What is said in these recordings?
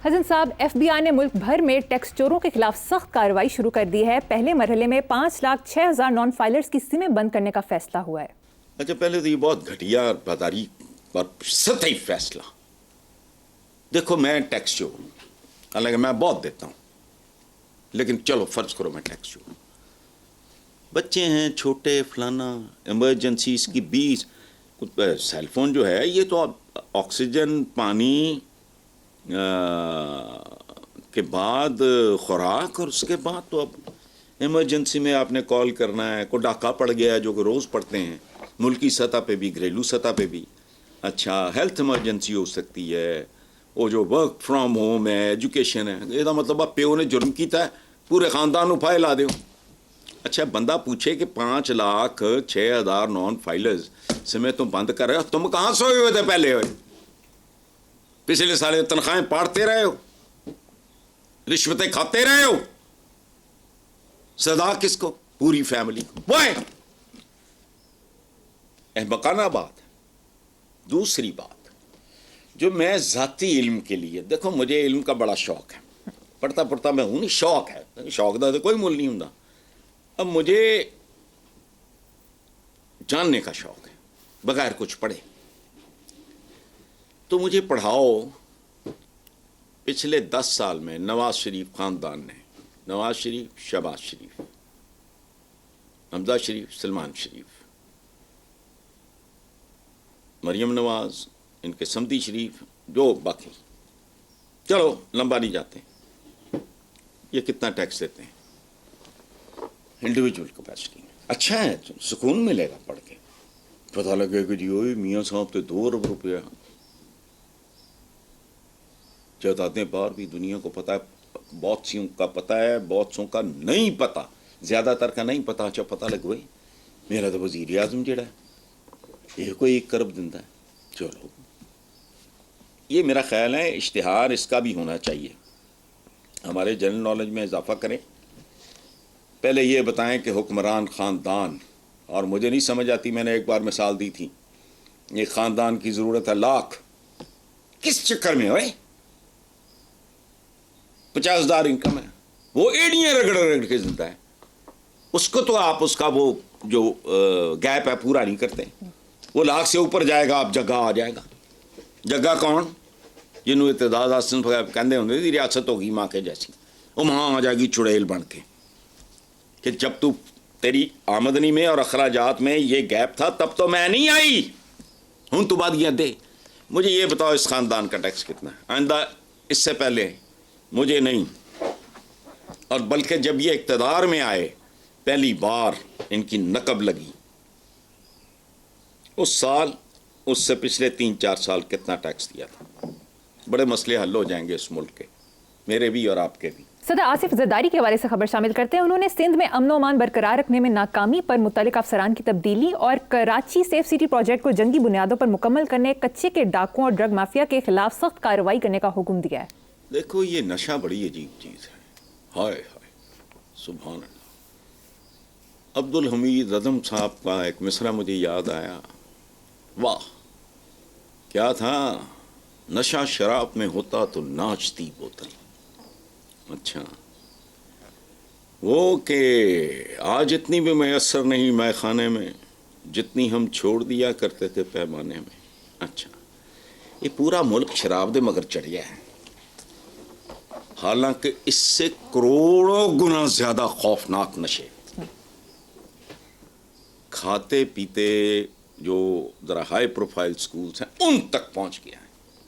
حسن صاحب، FBI نے ملک بھر میں ٹیکس چوروں کے خلاف سخت کارروائی شروع کر دی ہے۔ پہلے مرحلے میں 5,06,000 نان فائلرز کی سمیں بند کرنے کا فیصلہ ہوا ہے۔ اچھا، پہلے تو یہ بہت گھٹیا اور بازاری اور سطحی فیصلہ۔ دیکھو، میں ٹیکس چور ہوں، حالانکہ میں بہت دیتا ہوں، لیکن چلو فرض کرو میں ٹیکس چور ہوں۔ بچے ہیں چھوٹے، فلانا، ایمرجنسیز کی 20 سیل فون جو ہے یہ تو آکسیجن، پانی کے بعد خوراک، اور اس کے بعد تو اب ایمرجنسی میں آپ نے کال کرنا ہے، کوئی ڈاکہ پڑ گیا ہے جو کہ روز پڑتے ہیں، ملکی سطح پہ بھی، گھریلو سطح پہ بھی۔ اچھا، ہیلتھ ایمرجنسی ہو سکتی ہے، وہ جو ورک فرام ہوم ہے، ایجوکیشن ہے، یہ مطلب اب پیو نے جرم کیتا ہے، پورے خاندان اٹھائے لا دیو۔ اچھا، بندہ پوچھے کہ 5,06,000 نان فائلرز سے میں تم بند کر رہے ہو، تم کہاں سوئے ہوئے تھے پہلے ہوئے؟ پچھلے سالے تنخواہیں پاڑتے رہے ہو، رشوتیں کھاتے رہے ہو، سزا کس کو؟ پوری فیملی کو۔ وہ احمقانہ بات ہے۔ دوسری بات جو میں ذاتی علم کے لیے، دیکھو مجھے علم کا بڑا شوق ہے، پڑھتا پڑھتا میں ہوں نہیں، شوق ہے، شوق دا تو کوئی مول نہیں ہوں۔ اب مجھے جاننے کا شوق ہے بغیر کچھ پڑھے، تو مجھے پڑھاؤ پچھلے 10 سال میں نواز شریف خاندان نے، نواز شریف، شہباز شریف، حمزہ شریف، سلمان شریف، مریم نواز، ان کے سمدی شریف، جو باقی، چلو لمبا نہیں جاتے، یہ کتنا ٹیکس دیتے ہیں انڈیویجول کیپیسٹی میں؟ اچھا ہے، سکون ملے گا پڑھ کے، پتہ لگے کہ جی میاں صاحب تو 2 ارب روپیہ جائیدادیں باہر بھی دنیا کو پتہ ہے، بہت سیوں کا پتہ ہے، بہت سوں کا نہیں پتہ، زیادہ تر کا نہیں پتہ۔ اچھا، پتہ لگ گئی میرا تو وزیر اعظم جڑا ہے یہ کوئی 1 ارب دندا ہے۔ چلو، یہ میرا خیال ہے اشتہار اس کا بھی ہونا چاہیے، ہمارے جنرل نالج میں اضافہ کریں۔ پہلے یہ بتائیں کہ حکمران خاندان، اور مجھے نہیں سمجھ آتی، میں نے ایک بار مثال دی تھی، یہ خاندان کی ضرورت ہے لاکھ، کس چکر میں ہوئے 50,000 انکم ہے، وہ ایڑیاں رگڑ رگڑ کے زندہ ہے، اس کو تو آپ اس کا وہ جو گیپ ہے پورا نہیں کرتے، وہ لاکھ سے اوپر جائے گا، آپ جگہ آ جائے گا۔ جگہ کون؟ جنہوں اعتداد حسن کہندے ہوں گے ریاست ہوگی ماں کے جیسی، وہ ماں آ جائے گی چڑیل بن کے، کہ جب تو تیری آمدنی میں اور اخراجات میں یہ گیپ تھا تب تو میں نہیں آئی ہوں، تو بعد یہ دے۔ مجھے یہ بتاؤ اس خاندان کا ٹیکس کتنا ہے؟ آئندہ اس سے پہلے مجھے نہیں، اور بلکہ جب یہ اقتدار میں آئے پہلی بار ان کی نقب لگی اس سال، اس سے پچھلے 3-4 سال کتنا ٹیکس دیا تھا؟ بڑے مسئلے حل ہو جائیں گے اس ملک کے، میرے بھی اور آپ کے بھی۔ صدر آصف زرداری کے حوالے سے خبر شامل کرتے ہیں۔ انہوں نے سندھ میں امن و امان برقرار رکھنے میں ناکامی پر متعلقہ افسران کی تبدیلی اور کراچی سیف سٹی پروجیکٹ کو جنگی بنیادوں پر مکمل کرنے، کچے کے ڈاکوں اور ڈرگ مافیا کے خلاف سخت کارروائی کرنے کا حکم دیا ہے۔ دیکھو، یہ نشہ بڑی عجیب چیز ہے، ہائے ہائے سبحان اللہ۔ عبد الحمید ردم صاحب کا ایک مصرع مجھے یاد آیا، واہ کیا تھا، نشہ شراب میں ہوتا تو ناچتی بوتل۔ اچھا، وہ کہ آج اتنی بھی میسر نہیں مے خانے میں جتنی ہم چھوڑ دیا کرتے تھے پیمانے میں۔ اچھا، یہ پورا ملک شراب دے مگر چڑھیا ہے، حالانکہ اس سے کروڑوں گنا زیادہ خوفناک نشے کھاتے پیتے جو ذرا ہائی پروفائل سکولز ہیں ان تک پہنچ گیا ہے۔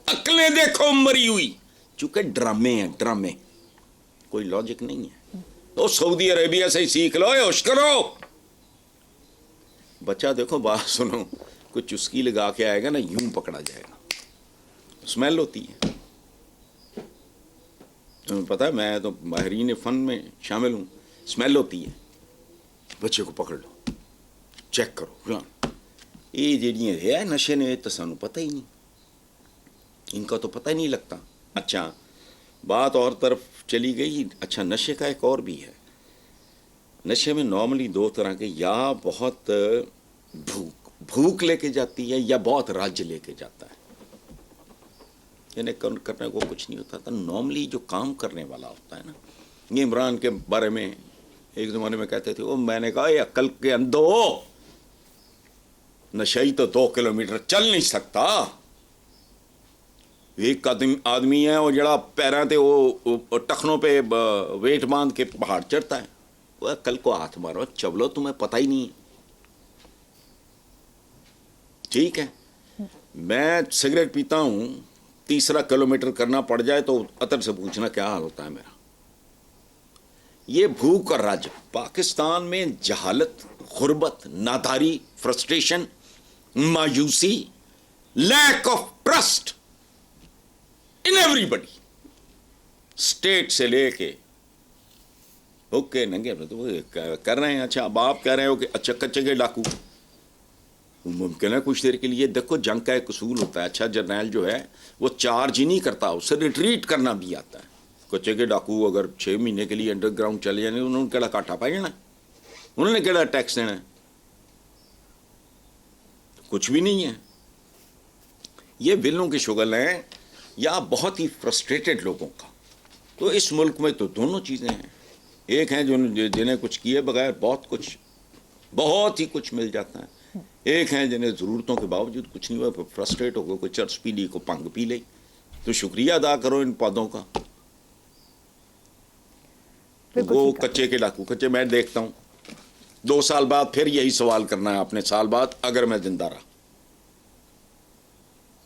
عقلیں دیکھو مری ہوئی، چونکہ ڈرامے ہیں، ڈرامے، کوئی لاجک نہیں ہے۔ تو سعودی عربیہ سے ہی سیکھ لو، ہوش کرو۔ بچہ دیکھو، بات سنو، کوئی چسکی لگا کے آئے گا نا، یوں پکڑا جائے گا، اسمیل ہوتی ہے۔ تمہیں پتہ ہے میں تو ماہرین فن میں شامل ہوں، اسمیل ہوتی ہے، بچے کو پکڑ لو، چیک کرو، یہ جڑیاں ہے نشے نے تو سانو پتہ ہی نہیں، ان کا تو پتہ ہی نہیں لگتا۔ اچھا، بات اور طرف چلی گئی۔ اچھا، نشے کا ایک اور بھی ہے، نشے میں نارملی 2 طرح کے، یا بہت بھوک لے کے جاتی ہے یا بہت رج لے کے جاتا ہے۔ انہیں کرنے کو کچھ نہیں ہوتا تھا. نارملی جو کام کرنے والا ہوتا ہے نا, یہ عمران کے بارے میں ایک زمانے میں کہتے تھے, وہ میں نے کہا یہ عقل کے اندھو, نشئی تو 2 کلومیٹر چل نہیں سکتا. ایک آدمی ہے وہ جڑا پیراں تے وہ ٹخنوں پہ ویٹ باندھ کے پہاڑ چڑھتا ہے. وہ عقل کو ہاتھ مارو چبلو, تمہیں پتہ ہی نہیں ہے. ٹھیک ہے, میں سگریٹ پیتا ہوں, 3 کلومیٹر کرنا پڑ جائے تو عطر سے پوچھنا کیا حال ہوتا ہے میرا. یہ بھوک اور رج پاکستان میں جہالت, غربت, ناداری, فرسٹریشن, مایوسی, lack of trust in everybody, state سے لے کے اوکے ننگے کر رہے ہیں. اچھا اب آپ کہہ رہے ہو کہ اچھا کچے کے ڈاکو ممکن ہے کچھ دیر کے لیے. دیکھو جنگ کا ایک اصول ہوتا ہے, اچھا جرنیل جو ہے وہ چارج ہی نہیں کرتا, اسے ریٹریٹ کرنا بھی آتا ہے. کچے کے ڈاکو اگر 6 مہینے کے لیے انڈر گراؤنڈ چلے جانے, انہوں نے کہڑا کاٹا پا جانا, انہوں نے کہڑا ٹیکس دینا ہے, کچھ بھی نہیں ہے. یہ ولوں کی شغل ہیں یا بہت ہی فرسٹریٹڈ لوگوں کا. تو اس ملک میں تو دونوں چیزیں ہیں. ایک ہیں جنہیں کچھ کیے بغیر بہت ہی کچھ مل جاتا ہے. ایک ہیں جنہیں ضرورتوں کے باوجود کچھ نہیں ہوا, فرسٹریٹ ہو گئے, کوئی چرس پی لی, کوئی پنگ پی لی. تو شکریہ ادا کرو ان پودوں کا. وہ کچے کے ڈاکو کچے, میں دیکھتا ہوں 2 سال بعد پھر یہی سوال کرنا ہے اپنے, سال بعد اگر میں زندہ رہا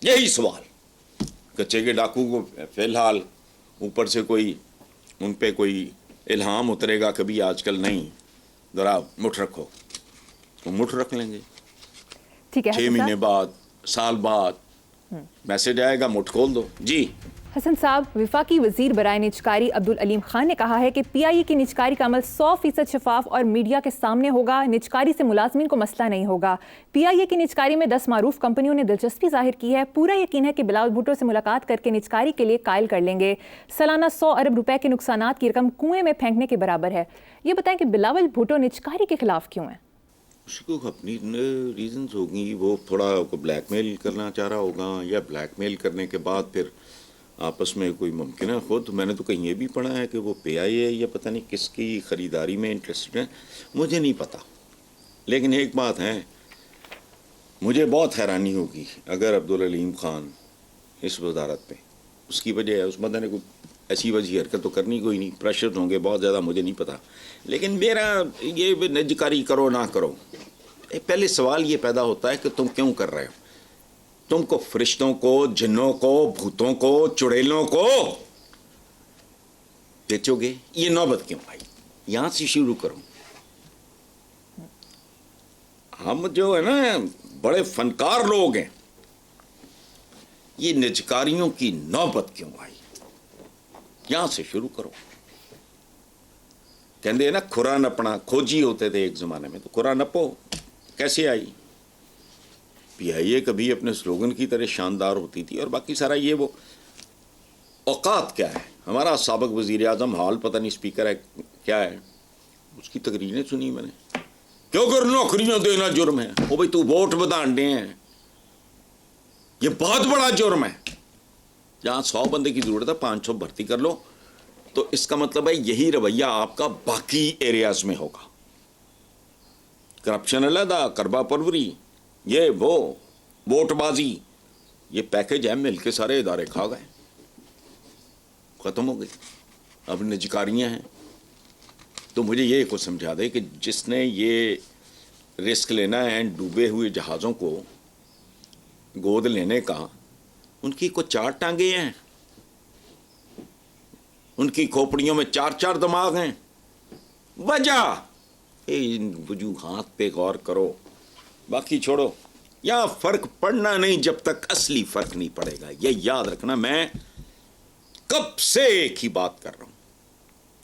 یہی سوال. کچے کے ڈاکو کو فی الحال اوپر سے کوئی ان پہ کوئی الہام اترے گا کبھی آج کل نہیں, ذرا مٹھ رکھو, تو مٹھ رکھ لیں گے. ٹھیک ہے, 6 مہینے بعد, سال بعد میسج آئے گا, مٹھ کھول دو. جی حسن صاحب, وفاقی وزیر برائے نجکاری عبدالعلیم خان نے کہا ہے کہ پی آئی اے کی نجکاری کا عمل 100% شفاف اور میڈیا کے سامنے ہوگا. نجکاری سے ملازمین کو مسئلہ نہیں ہوگا. پی آئی اے کی نجکاری میں 10 معروف کمپنیوں نے دلچسپی ظاہر کی ہے. پورا یقین ہے کہ بلاول بھٹو سے ملاقات کر کے نجکاری کے لیے قائل کر لیں گے. سالانہ 100 ارب روپے کے نقصانات کی رقم کنویں میں پھینکنے کے برابر ہے. یہ بتائیں کہ بلاول بھٹو نجکاری کے خلاف کیوں ہیں؟ اس کو اپنی ریزنز ہوگی. وہ تھوڑا بلیک میل کرنا چاہ رہا ہوگا, یا بلیک میل کرنے کے بعد پھر آپس میں کوئی ممکن ہے. خود میں نے تو کہیں یہ بھی پڑھا ہے کہ وہ پی آئی اے یا پتہ نہیں کس کی خریداری میں انٹرسٹڈ ہیں, مجھے نہیں پتہ. لیکن ایک بات ہے, مجھے بہت حیرانی ہوگی اگر عبدالعلیم خان اس وزارت پہ, اس کی وجہ ہے اس بندے نے کوئی ایسی وجہ حرکت تو کرنی کوئی نہیں, پریشر ہوں گے بہت زیادہ, مجھے نہیں پتہ. لیکن میرا یہ نجکاری کرو نہ کرو, پہلے سوال یہ پیدا ہوتا ہے کہ تم کیوں کر رہے ہو. تم کو فرشتوں کو, جنوں کو, بھوتوں کو, چڑیلوں کو بیچو گے, یہ نوبت کیوں آئی؟ یہاں سے شروع کرو. ہم جو ہے نا بڑے فنکار لوگ ہیں, یہ نجکاریوں کی نوبت کیوں آئی؟ یہاں سے شروع کرو. کہندے نا کھرا نپنا, کھوجی ہوتے تھے ایک زمانے میں, تو کھرا نپو. کیسے آئی؟ پی آئی اے کبھی اپنے سلوگن کی طرح شاندار ہوتی تھی, اور باقی سارا یہ وہ اوقات کیا ہے. ہمارا سابق وزیر اعظم حال پتہ نہیں اسپیکر ہے کیا ہے, اس کی تقریریں سنی میں نے, کیوں کر نوکریاں دینا جرم ہے. وہ بھائی تو ووٹ بدھانڈے ہیں, یہ بہت بڑا جرم ہے. جہاں 100 بندے کی ضرورت ہے 500 بھرتی کر لو. تو اس کا مطلب ہے یہی رویہ آپ کا باقی ایریاز میں ہوگا. کرپشن علیحدہ, کربا پروری, یہ وہ ووٹ بازی, یہ پیکج ہے, مل کے سارے ادارے کھا گئے, ختم ہو گئی. اب نجکاریاں ہیں. تو مجھے یہ کو سمجھا دے کہ جس نے یہ رسک لینا ہے ڈوبے ہوئے جہازوں کو گود لینے کا, ان کی کو 4 ٹانگیں ہیں, ان کی کھوپڑیوں میں 4 دماغ ہیں. وجہ ان وجوہات پہ غور کرو, باقی چھوڑو. یہاں فرق پڑنا نہیں جب تک اصلی فرق نہیں پڑے گا. یہ یاد رکھنا. میں کب سے ایک ہی بات کر رہا ہوں,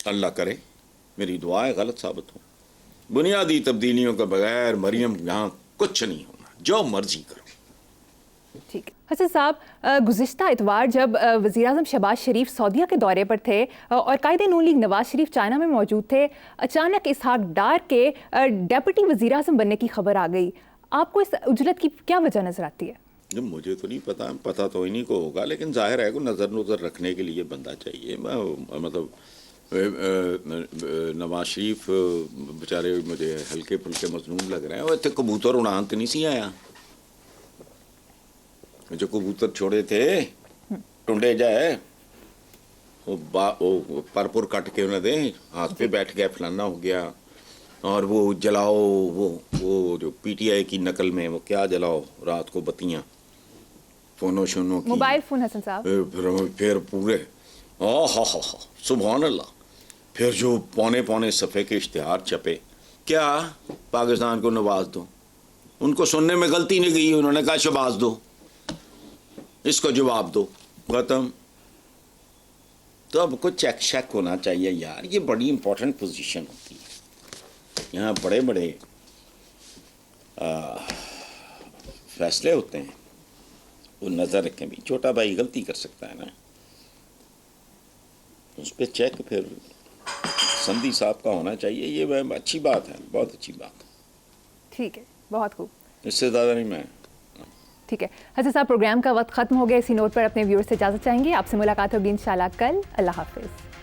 اللہ کرے میری دعائیں غلط ثابت ہوں. بنیادی تبدیلیوں کے بغیر مریم یہاں کچھ نہیں ہونا, جو مرضی کرو. ٹھیک. حسن صاحب, گزشتہ اتوار جب وزیر اعظم شہباز شریف سعودیہ کے دورے پر تھے اور قائد نون لیگ نواز شریف چائنا میں موجود تھے, اچانک اسحاق ڈار کے ڈیپٹی وزیر اعظم بننے کی خبر آ گئی. آپ کو اس عجلت کی کیا وجہ نظر آتی ہے؟ جب مجھے تو نہیں پتہ تو انہیں کو ہوگا، لیکن ظاہر ہے کہ نظر رکھنے کے لیے بندہ چاہیے. مطلب نواز شریف بیچارے مجھے ہلکے پھلکے مظلوم لگ رہے ہیں. وہ اتنے کبوتر اڑان تو نہیں سی آیا جو کبوتر چھوڑے تھے ٹنڈے جائے وہ پرپر کٹ کے انہیں دیں ہاتھ پہ بیٹھ گیا فلانا ہو گیا. اور وہ جلاؤ وہ جو پی ٹی آئی کی نقل میں وہ کیا جلاؤ رات کو بتیاں فونوں شونوں کی موبائل فون حسن صاحب پھر پورے سبحان اللہ. پھر جو پونے صفحے کے اشتہار چھپے کیا پاکستان کو نواز دو. ان کو سننے میں غلطی نہیں گئی، انہوں نے کہا شہباز دو، اس کو جواب دو، ختم. تو اب کو چیک شیک ہونا چاہیے یار. یہ بڑی امپورٹنٹ پوزیشن ہوتی ہے. یہاں بڑے بڑے فیصلے ہوتے ہیں، وہ نظر رکھیں. بھی چھوٹا بھائی غلطی کر سکتا ہے نا، اس پہ چیک پھر سندھی صاحب کا ہونا چاہیے. یہ اچھی بات ہے، بہت اچھی بات ہے. ٹھیک ہے، بہت خوب. اس سے زیادہ نہیں میں. ٹھیک ہے حسن صاحب، پروگرام کا وقت ختم ہو گیا. اسی نوٹ پر اپنے ویورز سے اجازت چاہیں گے. آپ سے ملاقات ہوگی انشاءاللہ کل. اللہ حافظ.